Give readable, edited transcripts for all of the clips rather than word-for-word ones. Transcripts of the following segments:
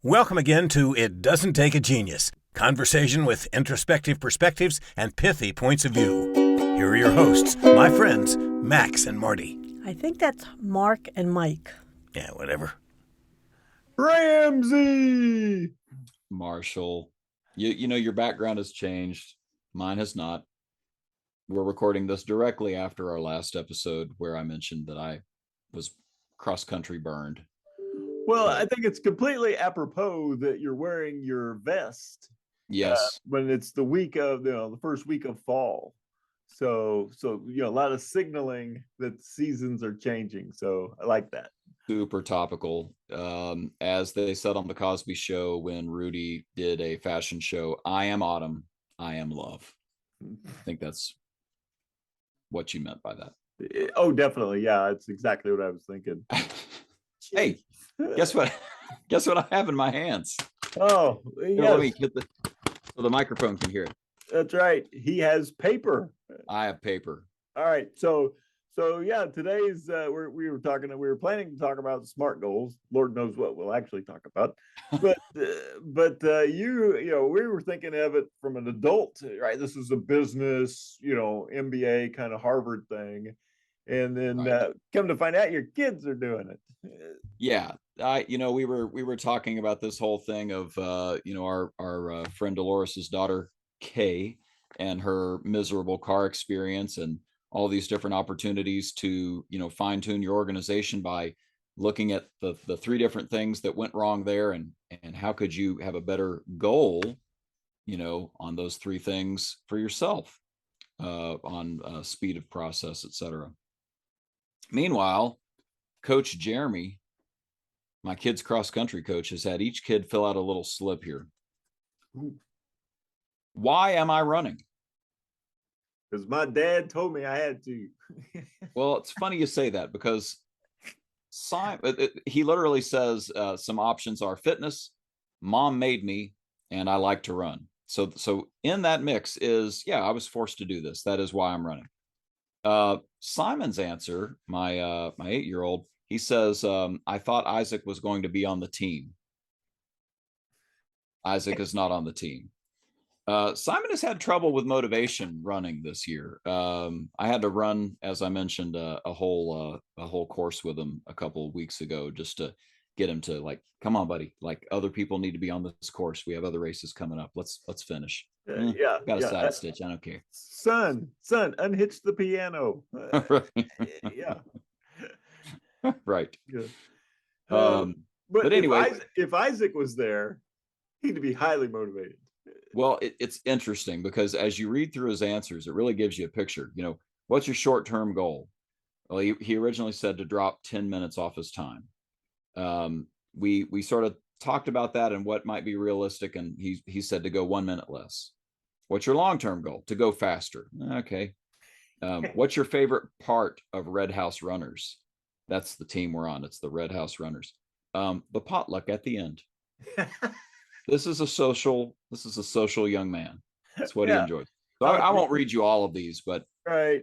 Welcome again to It Doesn't Take a Genius, conversation with introspective perspectives and pithy points of view. Here are your hosts, my friends, Max and Marty. I think that's Mark and Mike. Yeah, whatever. Ramsey! Marshall, you know your background has changed. Mine has not. We're recording this directly after our last episode where I mentioned that I was cross-country burned. Well, I think it's completely apropos that you're wearing your vest. Yes. When it's the week of, the first week of fall. So a lot of signaling that seasons are changing. So I like that. Super topical. As they said on the Cosby Show when Rudy did a fashion show, I am autumn, I am love. I think that's what you meant by that. Oh, definitely. Yeah, it's exactly what I was thinking. Hey, guess what? Guess what I have in my hands? Oh, yes. Let me hit so the microphone can hear it. That's right. He has paper. I have paper. All right. So yeah, today's we were planning to talk about SMART goals. Lord knows what we'll actually talk about. But we were thinking of it from an adult, right? This is a business, MBA kind of Harvard thing. And then right. Come to find out your kids are doing it. Yeah. We were talking about this whole thing of our friend Dolores's daughter Kay and her miserable car experience and all these different opportunities to fine tune your organization by looking at the three different things that went wrong there and how could you have a better goal on those three things for yourself on speed of process, etc. Meanwhile, Coach Jeremy, my kid's cross-country coach, has had each kid fill out a little slip here. Ooh. Why am I running? Because my dad told me I had to. Well, it's funny you say that because he literally says some options are fitness, mom made me, and I like to run. So in that mix is, I was forced to do this. That is why I'm running. Simon's answer, my 8-year-old, he says, I thought Isaac was going to be on the team. Isaac is not on the team. Simon has had trouble with motivation running this year. I had to run, as I mentioned, a whole course with him a couple of weeks ago just to get him to like, come on, buddy. Like other people need to be on this course. We have other races coming up. Let's finish. Got a side stitch. I don't care. Son, unhitch the piano. Yeah. Right. Good. But anyway, if Isaac was there, he'd be highly motivated. Well, it's interesting because as you read through his answers, it really gives you a picture. What's your short-term goal? Well, he originally said to drop 10 minutes off his time. We sort of talked about that and what might be realistic, and he said to go 1 minute less. What's your long-term goal? To go faster. Okay. What's your favorite part of Red House Runners? That's the team we're on. It's the Red House Runners. The potluck at the end. This is a social young man. That's what he enjoys. So I won't read you all of these, but right.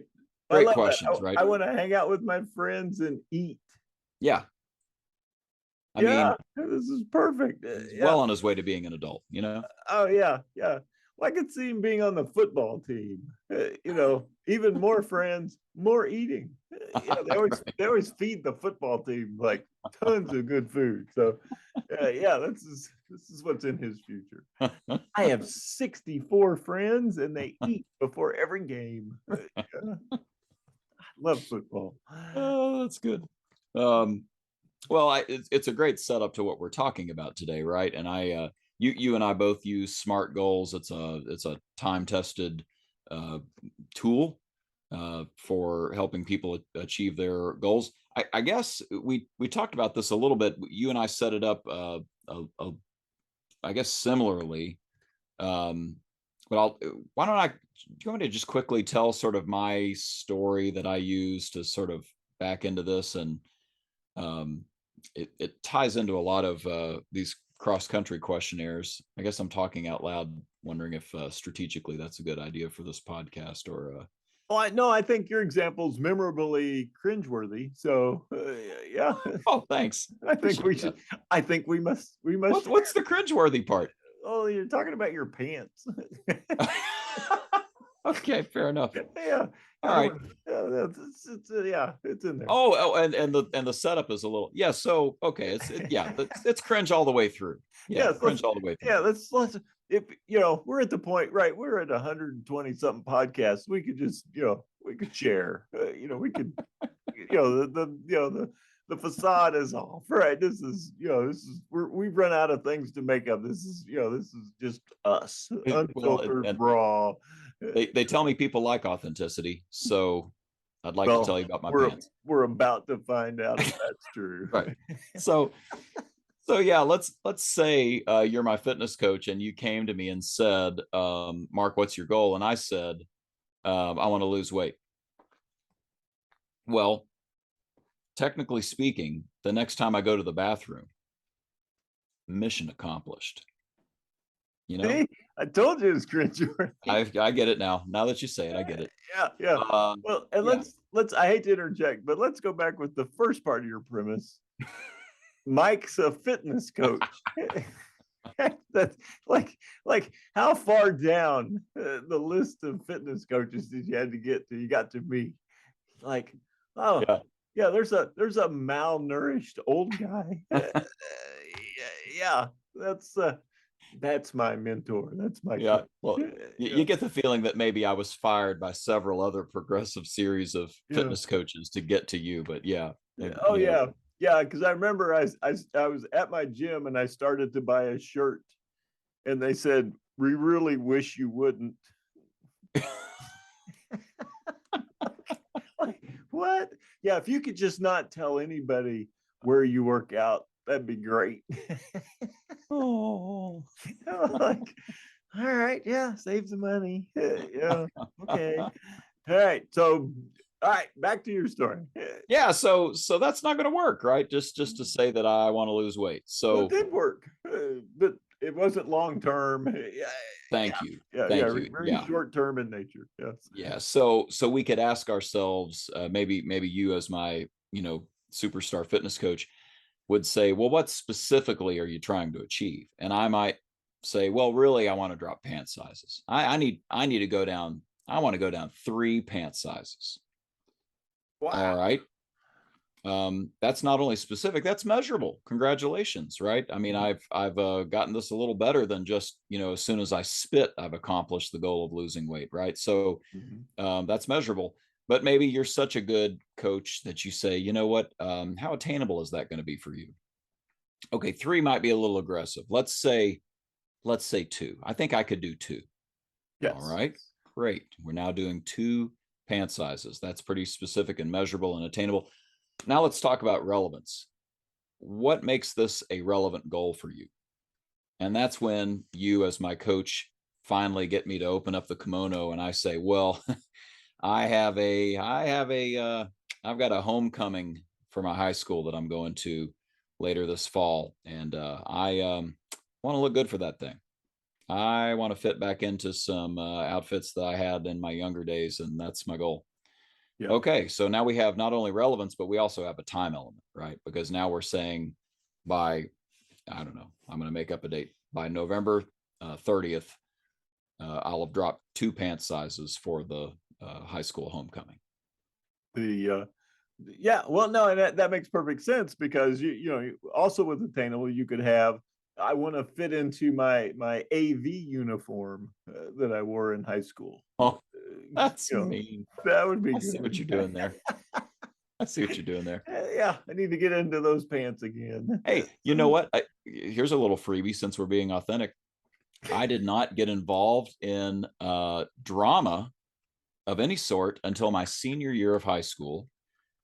Great questions, right? I want to hang out with my friends and eat. Yeah. I mean, this is perfect. Well on his way to being an adult, Oh, yeah. Yeah. Well, I could see him being on the football team. Even more friends, more eating. They always feed the football team like tons of good food. So, this is what's in his future. I have 64 friends, and they eat before every game. I love football. Oh, that's good. Well, it's a great setup to what we're talking about today, right? And you and I both use SMART goals. It's a time-tested tool for helping people achieve their goals. I guess we talked about this a little bit. You and I set it up, I guess similarly. But do you want me to just quickly tell sort of my story that I use to sort of back into this, and it ties into a lot of these cross-country questionnaires. I guess I'm talking out loud, wondering if strategically that's a good idea for this podcast or Oh, I think your example's memorably cringeworthy. So, yeah, Oh, thanks. I think we Appreciate should. that. I think we must. We must. What's the cringeworthy part? Oh, you're talking about your pants. Okay, fair enough. Yeah. All right. Yeah, yeah, it's in there. Oh, and the setup is a little, yeah. So okay, it's cringe all the way through. Yeah, Yes, cringe all the way through. yeah, let's if we're at the point, right? We're at 120 something podcasts. We could just, we could share. We could, the facade is off, right? We've run out of things to make up. This is just us, Well, unfiltered, and raw. they tell me people like authenticity, so I'd like to tell you about my pants. We're about to find out if that's true. Right. So yeah, let's say you're my fitness coach and you came to me and said, Mark, what's your goal? And I said, I want to lose weight. Well, technically speaking, the next time I go to the bathroom, mission accomplished. See, I told you it's cringeworthy. I get it now. Now that you say it, I get it. Yeah. Well, and yeah. let's. I hate to interject, but let's go back with the first part of your premise. Mike's a fitness coach. That's like how far down the list of fitness coaches did you have to get to? You got to me. Like, oh yeah, there's a malnourished old guy. Yeah, that's my mentor. That's my yeah. coach. Well, you get the feeling that maybe I was fired by several other progressive series of fitness coaches to get to you, but yeah. Oh yeah. Yeah, because I remember I was at my gym and I started to buy a shirt, and they said, "We really wish you wouldn't." Like, what? Yeah, if you could just not tell anybody where you work out, that'd be great. Oh, like, all right, yeah, save the money. Yeah, okay. All right, so all right, back to your story. Yeah, so that's not going to work, right? Just to say that I want to lose weight. So well, it did work, but it wasn't long term. Thank you. Very short term in nature. Yes. Yeah. So we could ask ourselves, maybe you as my superstar fitness coach would say, well, what specifically are you trying to achieve? And I might say, well, really, I want to drop pant sizes. I need to go down. I want to go down 3 pant sizes. Wow. All right. That's not only specific, that's measurable. Congratulations, right? I mean, I've gotten this a little better than just, as soon as I spit, I've accomplished the goal of losing weight, right? So that's measurable. But maybe you're such a good coach that you say, you know what, how attainable is that going to be for you? Okay, 3 might be a little aggressive. Let's say 2. I think I could do 2. Yes. All right, great. We're now doing 2 pant sizes. That's pretty specific and measurable and attainable. Now let's talk about relevance. What makes this a relevant goal for you? And that's when you, as my coach, finally get me to open up the kimono and I say, well, I've got a homecoming for my high school that I'm going to later this fall. And I want to look good for that thing. I want to fit back into some outfits that I had in my younger days, and that's my goal. Yeah. Okay, so now we have not only relevance, but we also have a time element, right? Because now we're saying by, I don't know, I'm going to make up a date. By November 30th, I'll have dropped 2 pant sizes for the high school homecoming. Yeah, well, no, and that makes perfect sense because you also with attainable, you could have, I want to fit into my AV uniform that I wore in high school. Oh, that's mean. That would be I see what you're doing there. I see what you're doing there. Yeah, I need to get into those pants again. Hey, you know what? Here's a little freebie since we're being authentic. I did not get involved in drama of any sort until my senior year of high school.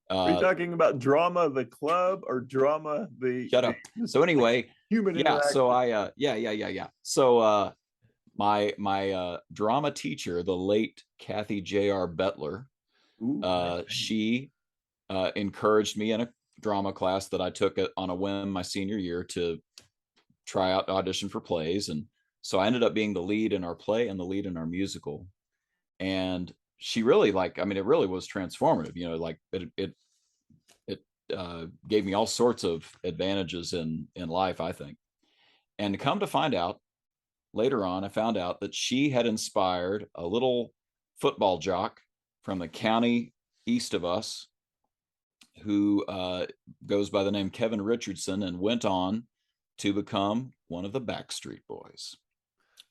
Are you talking about drama the club or drama the shut up? So anyway, human interaction. So I So my drama teacher, the late Kathy J.R. Bettler, she encouraged me in a drama class that I took on a whim my senior year to try out audition for plays. And so I ended up being the lead in our play and the lead in our musical. And she really like, I mean, it really was transformative, you know, like it gave me all sorts of advantages in life, I think. And to come to find out later on, I found out that she had inspired a little football jock from the county east of us who goes by the name Kevin Richardson and went on to become one of the Backstreet Boys.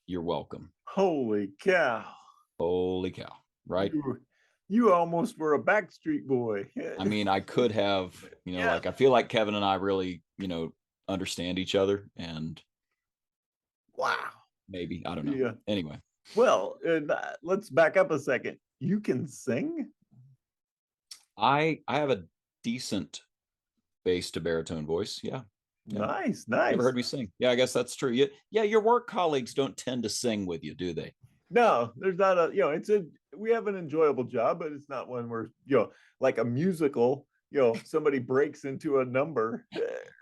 You're welcome. Holy cow. Holy cow. Right? You almost were a Backstreet Boy. I mean, I could have, you know, Yeah. like I feel like Kevin and I really, you know, understand each other, and Wow. maybe, I don't know. Yeah. Anyway. Well, let's back up a second. You can sing? I have a decent bass to baritone voice. Yeah. Nice, You nice. ever heard me sing? Yeah, I guess that's true. Yeah, your work colleagues don't tend to sing with you, do they? No, there's not a, we have an enjoyable job, but it's not one where, like a musical, somebody breaks into a number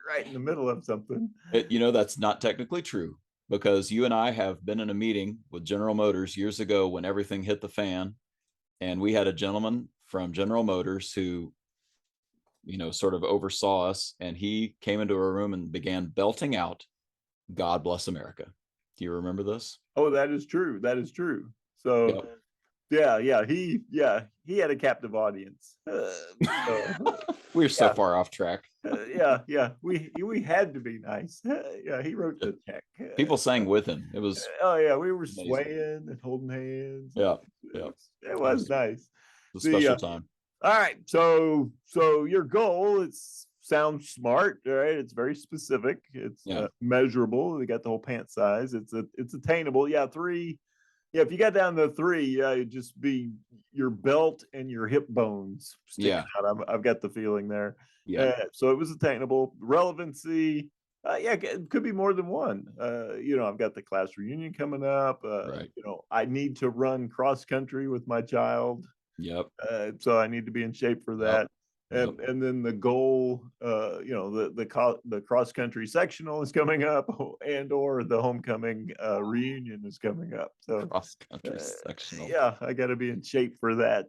right in the middle of something. You know, that's not technically true, because you and I have been in a meeting with General Motors years ago when everything hit the fan. And we had a gentleman from General Motors who, you know, sort of oversaw us, and he came into a room and began belting out "God Bless America." Do you remember this? Oh, that is true. That is true. So, yep. He had a captive audience. We're so far off track. Yeah. We had to be nice. Yeah, he wrote the check. People sang with him. It was. Oh yeah, we were amazing. swaying and holding hands. Yeah, it was nice. A special time. All right, so your goal, sounds smart, right? It's very specific. It's measurable. We got the whole pant size. It's attainable. Yeah, 3. Yeah, if you got down to 3, it'd just be your belt and your hip bones sticking out. I've got the feeling there. Yeah. So it was attainable. Relevancy. It could be more than one. I've got the class reunion coming up. Right. I need to run cross country with my child. Yep. So I need to be in shape for that. Yep. And then the goal, the cross country sectional is coming up, or the homecoming reunion is coming up. So cross country sectional. Yeah, I got to be in shape for that.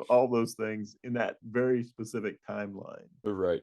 All those things in that very specific timeline. Right.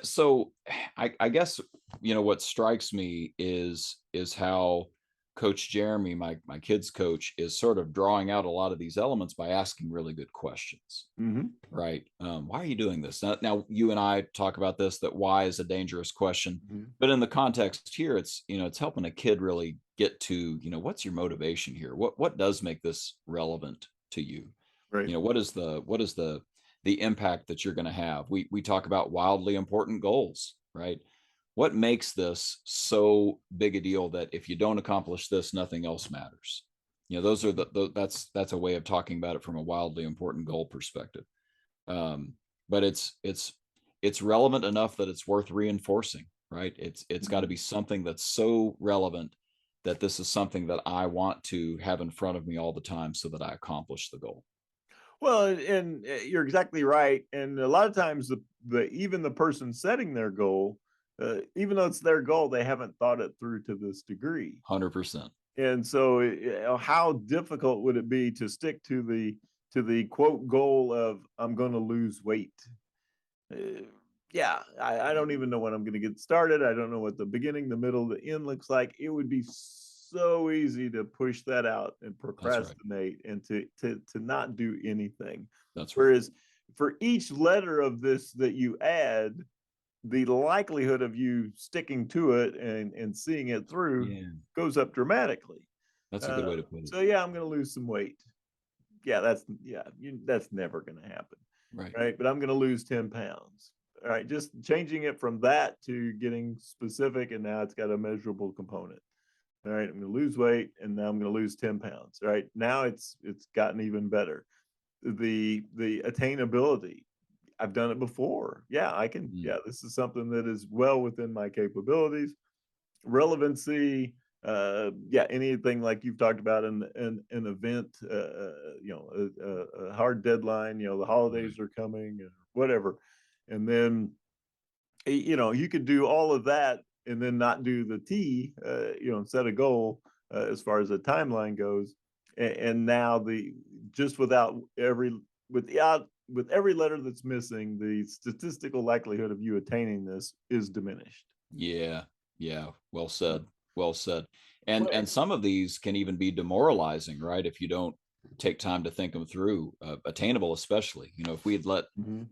So I guess, what strikes me is how Coach Jeremy, my kids coach, is sort of drawing out a lot of these elements by asking really good questions. Mm-hmm. Right. Why are you doing this? Now you and I talk about this, that why is a dangerous question, but in the context here, it's, it's helping a kid really get to, what's your motivation here? What does make this relevant to you? Right. What is the impact that you're going to have? We talk about wildly important goals, right? What makes this so big a deal that if you don't accomplish this, nothing else matters? Those are that's a way of talking about it from a wildly important goal perspective. But it's relevant enough that it's worth reinforcing, right? It's got to be something that's so relevant that this is something that I want to have in front of me all the time so that I accomplish the goal. Well, and you're exactly right. And a lot of times even the person setting their goal, even though it's their goal, they haven't thought it through to this degree. 100%. And so how difficult would it be to stick to the quote goal of I'm going to lose weight? I don't even know when I'm going to get started. I don't know what the beginning, the middle, the end looks like. It would be so easy to push that out and procrastinate and to not do anything. That's right. Whereas for each letter of this that you add, the likelihood of you sticking to it and seeing it through goes up dramatically. That's a good way to put it. So I'm going to lose some weight. That's never going to happen. Right. But I'm going to lose 10 pounds. All right. Just changing it from that to getting specific. And now it's got a measurable component. All right. I'm going to lose weight, and now I'm going to lose 10 pounds. All right. Now it's gotten even better. The attainability. I've done it before. I can. This is something that is well within my capabilities. Relevancy. Anything like you've talked about in an event, a hard deadline, the holidays are coming and whatever. And then, you could do all of that and then not do the T, set a goal as far as the timeline goes. And now just without with every letter that's missing, the statistical likelihood of you attaining this is diminished. Yeah. Well said. Well said. And Well, some of these can even be demoralizing, right? If you don't take time to think them through, attainable, especially, if we had let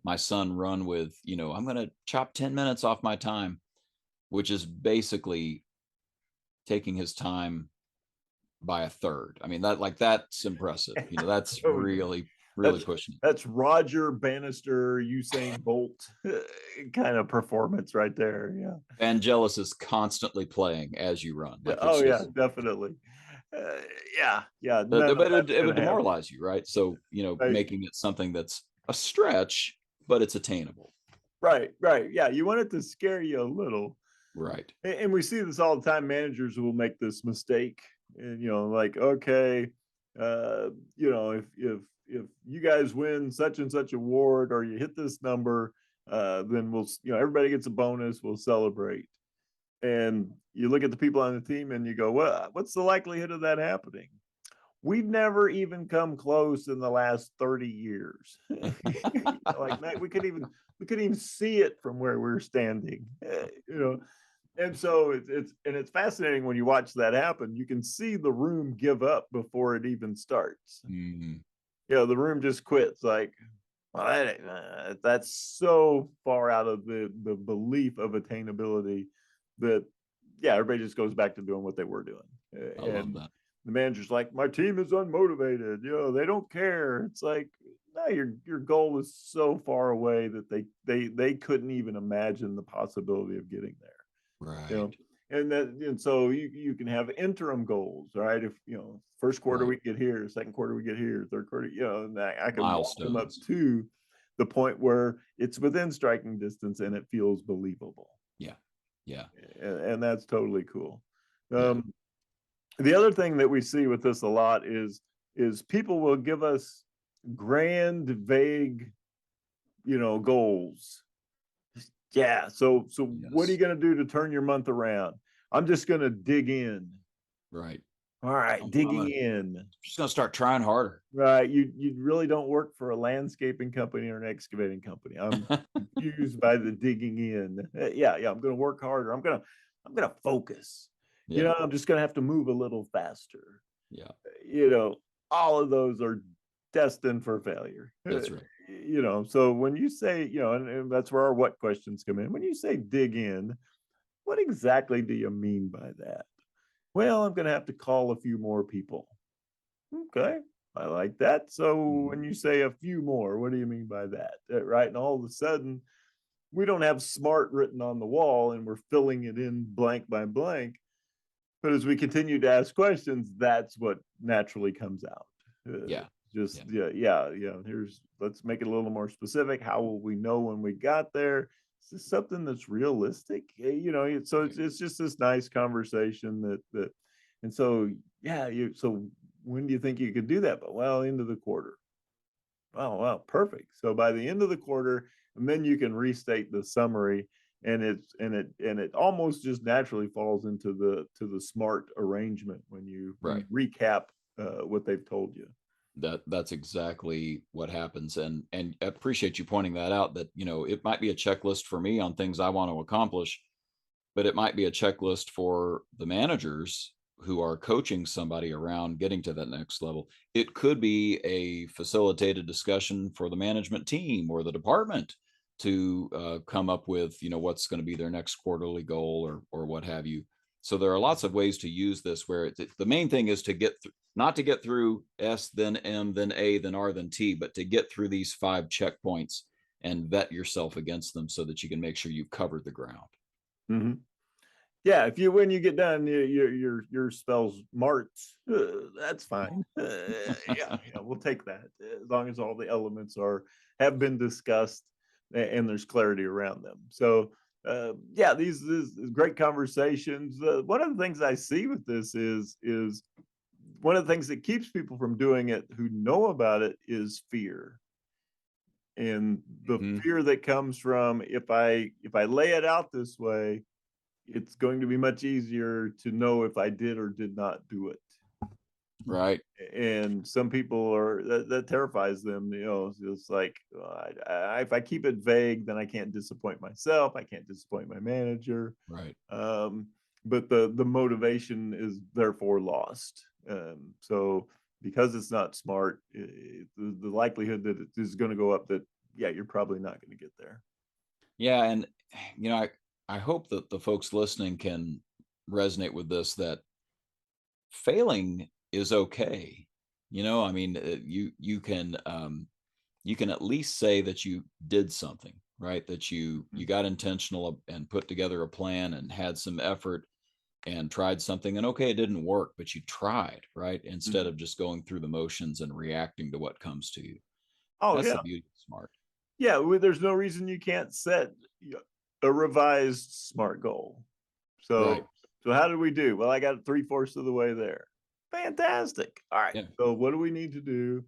my son run with, I'm going to chop 10 minutes off my time, which is basically taking his time by a third. I mean, that's impressive. That's really pushing it. That's Roger Bannister, Usain Bolt kind of performance right there. Yeah. Vangelis is constantly playing as you run. Like, Oh yeah, definitely. Yeah. But it would demoralize you, right? So, right. making it something that's a stretch, but it's attainable. Right. Yeah, you want it to scare you a little. Right. And we see this all the time. Managers will make this mistake, and like, okay, if you guys win such and such award or you hit this number, then we'll, everybody gets a bonus. We'll celebrate. And you look at the people on the team and you go, well, what's the likelihood of that happening? We've never even come close in the last 30 years. Like we couldn't even see it from where we're standing. And so it's fascinating when you watch that happen. You can see the room give up before it even starts. The room just quits. Like, well, that's so far out of the belief of attainability that, yeah, everybody just goes back to doing what they were doing. I love that. The manager's like, my team is unmotivated. They don't care. It's like, no, your goal is so far away that they couldn't even imagine the possibility of getting there. Right. And so you can have interim goals, right? If first quarter right. we get here, second quarter we get here, third quarter, and I can walk them up Milestones. to the point where it's within striking distance and it feels believable. Yeah. And that's totally cool. The other thing that we see with this a lot is people will give us grand, vague, goals. Yeah. So what are you going to do to turn your month around? I'm just going to dig in. Right. All right. Digging in. Just going to start trying harder. Right. You really don't work for a landscaping company or an excavating company. I'm confused by the digging in. Yeah. I'm going to work harder. I'm going to focus. Yeah. I'm just going to have to move a little faster. Yeah. All of those are destined for failure. That's right. So when you say, and that's where our what questions come in. When you say dig in, what exactly do you mean by that? Well, I'm going to have to call a few more people. Okay, I like that. So when you say a few more, what do you mean by that? Right. And all of a sudden, we don't have SMART written on the wall and we're filling it in blank by blank. But as we continue to ask questions, that's what naturally comes out. Let's make it a little more specific. How will we know when we got there? Is this something that's realistic? So it's just this nice conversation that and so so when do you think you could do that? But end of the quarter. Wow, perfect. So by the end of the quarter, and then you can restate the summary, and it almost just naturally falls into the SMART arrangement when you recap what they've told you. That's exactly what happens. And I appreciate you pointing that out, that, it might be a checklist for me on things I want to accomplish, but it might be a checklist for the managers who are coaching somebody around getting to that next level. It could be a facilitated discussion for the management team or the department to come up with, what's going to be their next quarterly goal or what have you. So there are lots of ways to use this where the main thing is to not to get through S, then M, then A, then R, then T, but to get through these 5 checkpoints and vet yourself against them so that you can make sure you've covered the ground. Mm-hmm. Yeah, when you get done, your spells marts. That's fine. We'll take that as long as all the elements have been discussed and there's clarity around them. So these great conversations. One of the things I see with this is one of the things that keeps people from doing it who know about it is fear. And the fear that comes from if I lay it out this way, it's going to be much easier to know if I did or did not do it. Right. And some people that terrifies them. It's like, if I keep it vague, then I can't disappoint myself. I can't disappoint my manager. Right. But the motivation is therefore lost. So because it's not smart, the likelihood that it is going to go up that, yeah, you're probably not going to get there. Yeah. And, I hope that the folks listening can resonate with this, that failing is okay. I mean, you can at least say that you did something, right? That you got intentional and put together a plan and had some effort and tried something, and okay, it didn't work, but you tried, right? Instead of just going through the motions and reacting to what comes to you. Oh, That's yeah. the beauty of SMART. Yeah, there's no reason you can't set a revised SMART goal. So, Right. so how did we do? Well, I got 3/4 of the way there. Fantastic. All right. Yeah. So what do we need to do?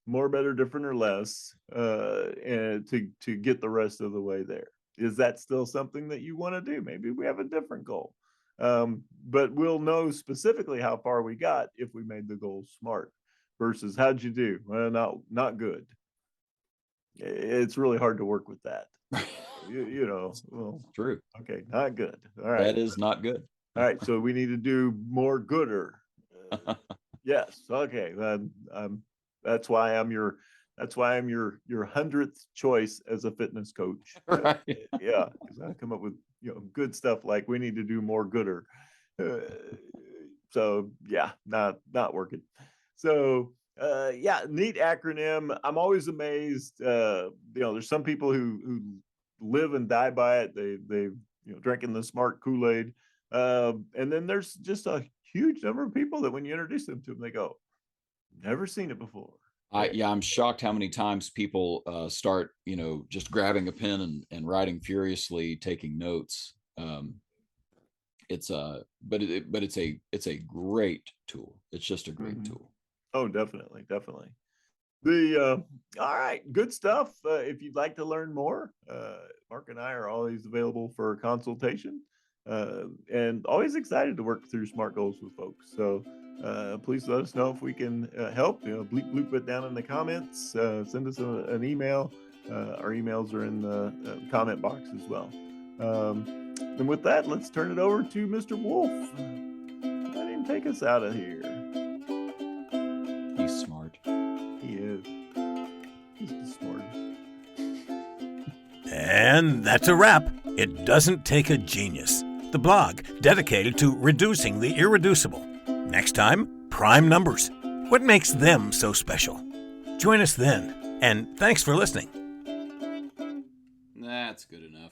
More, better, different, or less, and to get the rest of the way there? Is that still something that you want to do? Maybe we have a different goal. But we'll know specifically how far we got if we made the goal SMART versus how'd you do? Well, not good. It's really hard to work with that. Well, True. okay, not good. All right. That is not good. All right, so we need to do more gooder. Yes. Okay. That's why I'm your 100th choice as a fitness coach. Right. Yeah, because I come up with good stuff like we need to do more gooder. So yeah, not working. So yeah, neat acronym. I'm always amazed. There's some people who live and die by it. They've drinking the SMART Kool-Aid. And then there's just a huge number of people that when you introduce them to them, they go, never seen it before. I'm shocked how many times people start, just grabbing a pen and writing furiously, taking notes. It's a great tool. It's just a great tool. Oh, definitely. All right, good stuff. If you'd like to learn more, Mark and I are always available for consultation, and always excited to work through SMART goals with folks. So please let us know if we can help. Bleep bloop it down in the comments. Send us an email. Our emails are in the comment box as well. And with that, let's turn it over to Mr. Wolf. Let him take us out of here. He's smart. He is. He's the smartest. And that's a wrap. It doesn't take a genius. The blog dedicated to reducing the irreducible. Next time, prime numbers. What makes them so special? Join us then. And thanks for listening. That's good enough.